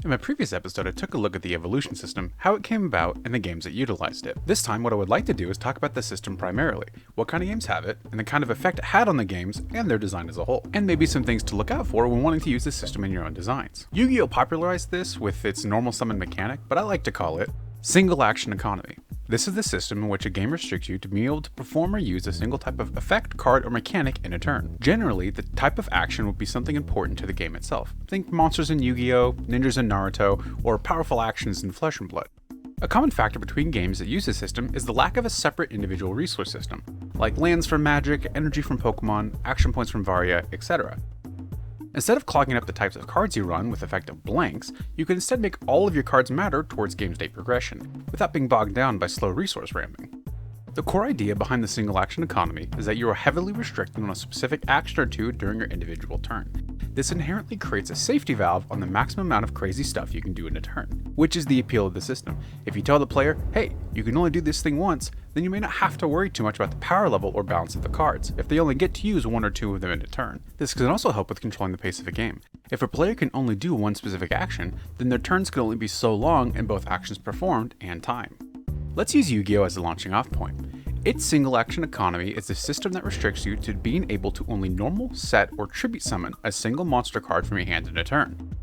In my previous episode, I took a look at the evolution system, how it came about, and the games that utilized it. This time, what I would like to do is talk about the system primarily, what kind of games have it, and the kind of effect it had on the games and their design as a whole, and maybe some things to look out for when wanting to use this system in your own designs. Yu-Gi-Oh popularized this with its normal summon mechanic, but I like to call it single action economy. This is the system in which a game restricts you to being able to perform or use a single type of effect, card, or mechanic in a turn. Generally, the type of action would be something important to the game itself. Think monsters in Yu-Gi-Oh, ninjas in Naruto, or powerful actions in Flesh and Blood. A common factor between games that use this system is the lack of a separate individual resource system, like lands from Magic, energy from Pokemon, action points from Varia, etc. Instead of clogging up the types of cards you run with effective blanks, you can instead make all of your cards matter towards game state progression, without being bogged down by slow resource ramping. The core idea behind the single action economy is that you are heavily restricted on a specific action or two during your individual turn. This inherently creates a safety valve on the maximum amount of crazy stuff you can do in a turn, which is the appeal of the system. If you tell the player, hey, you can only do this thing once, then you may not have to worry too much about the power level or balance of the cards, if they only get to use one or two of them in a turn. This can also help with controlling the pace of a game. If a player can only do one specific action, then their turns can only be so long in both actions performed and time. Let's use Yu-Gi-Oh as a launching off point. Its single action economy is the system that restricts you to being able to only normal, set, or tribute summon a single monster card from your hand in a turn.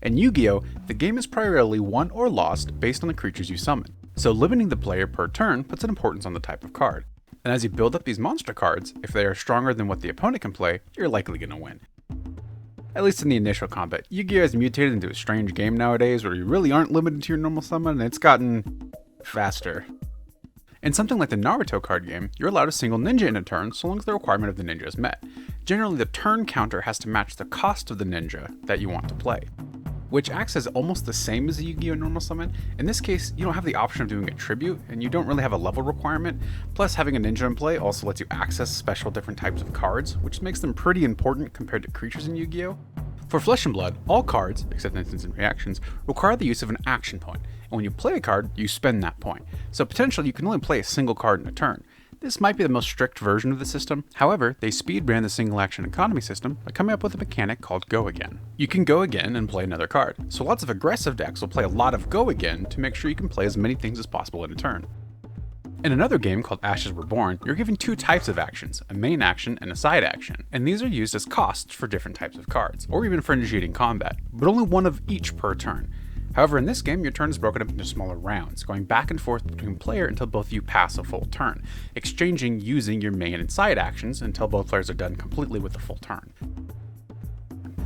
In Yu-Gi-Oh, the game is primarily won or lost based on the creatures you summon, so limiting the player per turn puts an importance on the type of card. And as you build up these monster cards, if they are stronger than what the opponent can play, you're likely going to win. At least in the initial combat, Yu-Gi-Oh has mutated into a strange game nowadays where you really aren't limited to your normal summon, and it's gotten faster. In something like the Naruto card game, you're allowed a single ninja in a turn so long as the requirement of the ninja is met. Generally, the turn counter has to match the cost of the ninja that you want to play, which acts as almost the same as a Yu-Gi-Oh normal summon. In this case, you don't have the option of doing a tribute, and you don't really have a level requirement, plus having a ninja in play also lets you access special different types of cards, which makes them pretty important compared to creatures in Yu-Gi-Oh! For Flesh and Blood, all cards, except instants and reactions, require the use of an action point, and when you play a card, you spend that point, so potentially you can only play a single card in a turn. This might be the most strict version of the system, however, they speed ran the single action economy system by coming up with a mechanic called Go Again. You can go again and play another card, so lots of aggressive decks will play a lot of Go Again to make sure you can play as many things as possible in a turn. In another game called Ashes Were Born, you're given two types of actions, a main action and a side action, and these are used as costs for different types of cards, or even for initiating combat, but only one of each per turn. However, in this game, your turn is broken up into smaller rounds, going back and forth between player until both of you pass a full turn, exchanging using your main and side actions until both players are done completely with the full turn.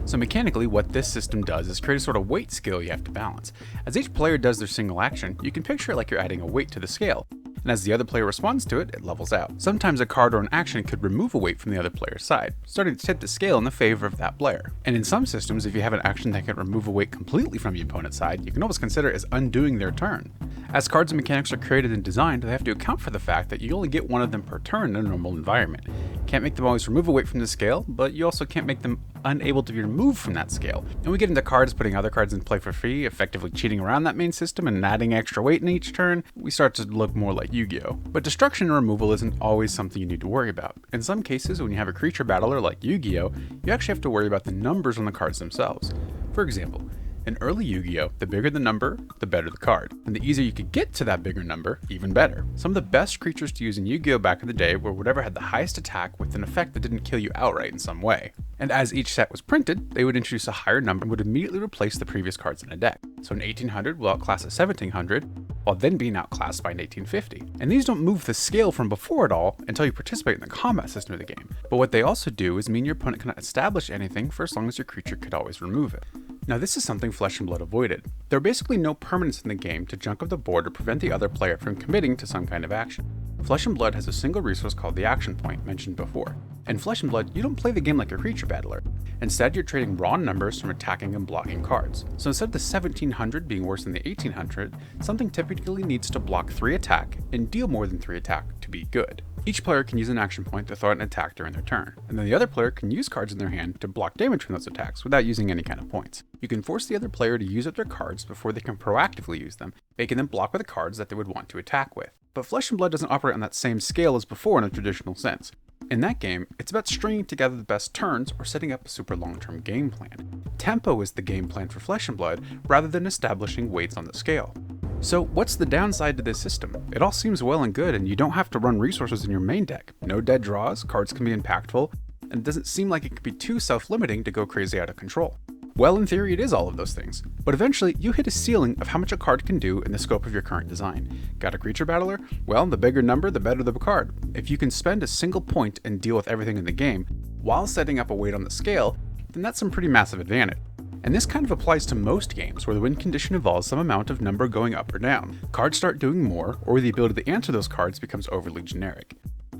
So mechanically, what this system does is create a sort of weight scale you have to balance. As each player does their single action, you can picture it like you're adding a weight to the scale, and as the other player responds to it, it levels out. Sometimes a card or an action could remove a weight from the other player's side, starting to tip the scale in the favor of that player. And in some systems, if you have an action that can remove a weight completely from the opponent's side, you can almost consider it as undoing their turn. As cards and mechanics are created and designed, they have to account for the fact that you only get one of them per turn in a normal environment. Can't make them always remove a weight from the scale, but you also can't make them unable to be removed from that scale. And we get into cards putting other cards in play for free, effectively cheating around that main system and adding extra weight in each turn, we start to look more like Yu-Gi-Oh! But destruction and removal isn't always something you need to worry about. In some cases, when you have a creature battler like Yu-Gi-Oh!, you actually have to worry about the numbers on the cards themselves. For example, in early Yu-Gi-Oh!, the bigger the number, the better the card. And the easier you could get to that bigger number, even better. Some of the best creatures to use in Yu-Gi-Oh! Back in the day were whatever had the highest attack with an effect that didn't kill you outright in some way. And as each set was printed, they would introduce a higher number and would immediately replace the previous cards in a deck. So an 1800 will outclass a 1700, while then being outclassed by an 1850. And these don't move the scale from before at all until you participate in the combat system of the game. But what they also do is mean your opponent cannot establish anything for as long as your creature could always remove it. Now this is something Flesh and Blood avoided. There are basically no permanents in the game to junk up the board or prevent the other player from committing to some kind of action. Flesh and Blood has a single resource called the action point mentioned before. In Flesh and Blood, you don't play the game like a creature battler. Instead, you're trading raw numbers from attacking and blocking cards. So instead of the 1700 being worse than the 1800, something typically needs to block 3 attack and deal more than 3 attack to be good. Each player can use an action point to throw out an attack during their turn, and then the other player can use cards in their hand to block damage from those attacks without using any kind of points. You can force the other player to use up their cards before they can proactively use them, making them block with the cards that they would want to attack with. But Flesh and Blood doesn't operate on that same scale as before in a traditional sense. In that game, it's about stringing together the best turns or setting up a super long-term game plan. Tempo is the game plan for Flesh and Blood, rather than establishing weights on the scale. So what's the downside to this system? It all seems well and good, and you don't have to run resources in your main deck. No dead draws, cards can be impactful, and it doesn't seem like it could be too self-limiting to go crazy out of control. Well, in theory, it is all of those things, but eventually you hit a ceiling of how much a card can do in the scope of your current design. Got a creature battler? Well, the bigger number, the better the card. If you can spend a single point and deal with everything in the game, while setting up a weight on the scale, then that's some pretty massive advantage. And this kind of applies to most games where the win condition involves some amount of number going up or down. Cards start doing more, or the ability to answer those cards becomes overly generic.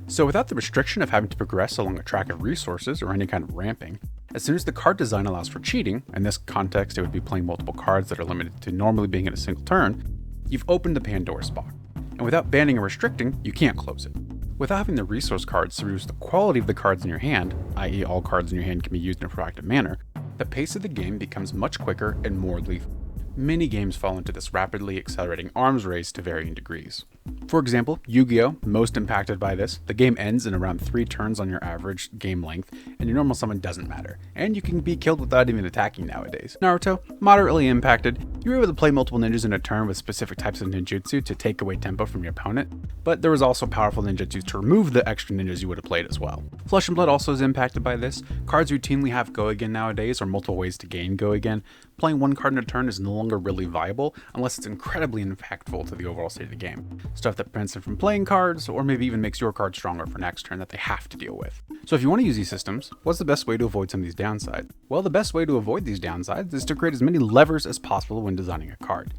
So without the restriction of having to progress along a track of resources or any kind of ramping, as soon as the card design allows for cheating, in this context it would be playing multiple cards that are limited to normally being in a single turn, you've opened the Pandora's box. And without banning or restricting, you can't close it. Without having the resource cards to reduce the quality of the cards in your hand, i.e. all cards in your hand can be used in a proactive manner, the pace of the game becomes much quicker and more lethal. Many games fall into this rapidly accelerating arms race to varying degrees. For example, Yugioh, most impacted by this. The game ends in around 3 turns on your average game length, and your normal summon doesn't matter, and you can be killed without even attacking nowadays. Naruto, moderately impacted. You were able to play multiple ninjas in a turn with specific types of ninjutsu to take away tempo from your opponent, but there was also powerful ninjutsu to remove the extra ninjas you would have played as well. Flesh and Blood also is impacted by this. Cards routinely have go again nowadays, or multiple ways to gain go again. Playing one card in a turn is no longer really viable unless it's incredibly impactful to the overall state of the game. Stuff that prevents them from playing cards, or maybe even makes your card stronger for next turn that they have to deal with. So if you want to use these systems, what's the best way to avoid some of these downsides? Well, the best way to avoid these downsides is to create as many levers as possible when designing a card.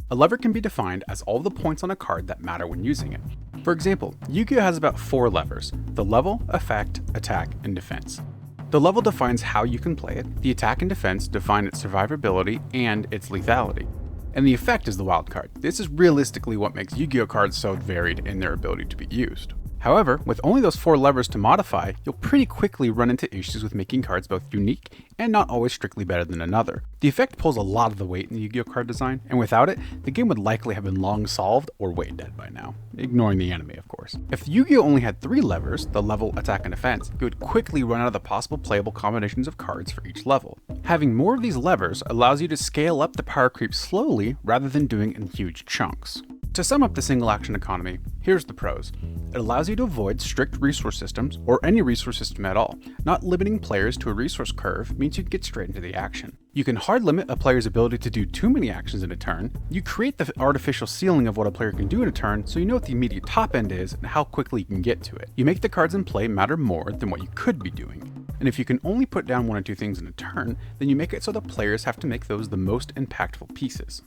A lever can be defined as all the points on a card that matter when using it. For example, Yugioh has about 4 levers: the level, effect, attack, and defense. The level defines how you can play it, the attack and defense define its survivability and its lethality, and the effect is the wild card. This is realistically what makes Yu-Gi-Oh cards so varied in their ability to be used. However, with only those 4 levers to modify, you'll pretty quickly run into issues with making cards both unique and not always strictly better than another. The effect pulls a lot of the weight in the Yu-Gi-Oh card design, and without it, the game would likely have been long solved or way dead by now, ignoring the anime of course. If Yu-Gi-Oh only had 3 levers, the level, attack, and defense, you would quickly run out of the possible playable combinations of cards for each level. Having more of these levers allows you to scale up the power creep slowly rather than doing it in huge chunks. To sum up the single action economy, here's the pros. It allows you to avoid strict resource systems, or any resource system at all. Not limiting players to a resource curve means you can get straight into the action. You can hard limit a player's ability to do too many actions in a turn. You create the artificial ceiling of what a player can do in a turn, so you know what the immediate top end is and how quickly you can get to it. You make the cards in play matter more than what you could be doing. And if you can only put down 1 or 2 things in a turn, then you make it so the players have to make those the most impactful pieces.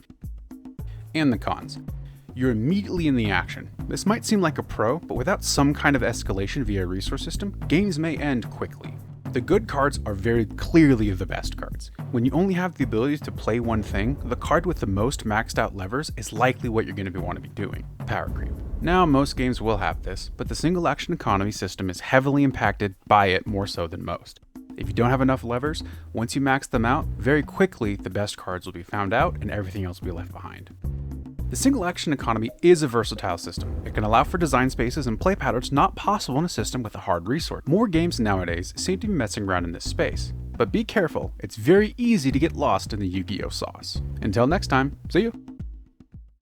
And the cons. You're immediately in the action. This might seem like a pro, but without some kind of escalation via a resource system, games may end quickly. The good cards are very clearly the best cards. When you only have the ability to play one thing, the card with the most maxed out levers is likely what you're going to want to be doing. Power creep. Now, most games will have this, but the single action economy system is heavily impacted by it more so than most. If you don't have enough levers, once you max them out, very quickly the best cards will be found out and everything else will be left behind. The single action economy is a versatile system. It can allow for design spaces and play patterns not possible in a system with a hard resource. More games nowadays seem to be messing around in this space, but be careful, it's very easy to get lost in the Yu-Gi-Oh sauce. Until next time, see you!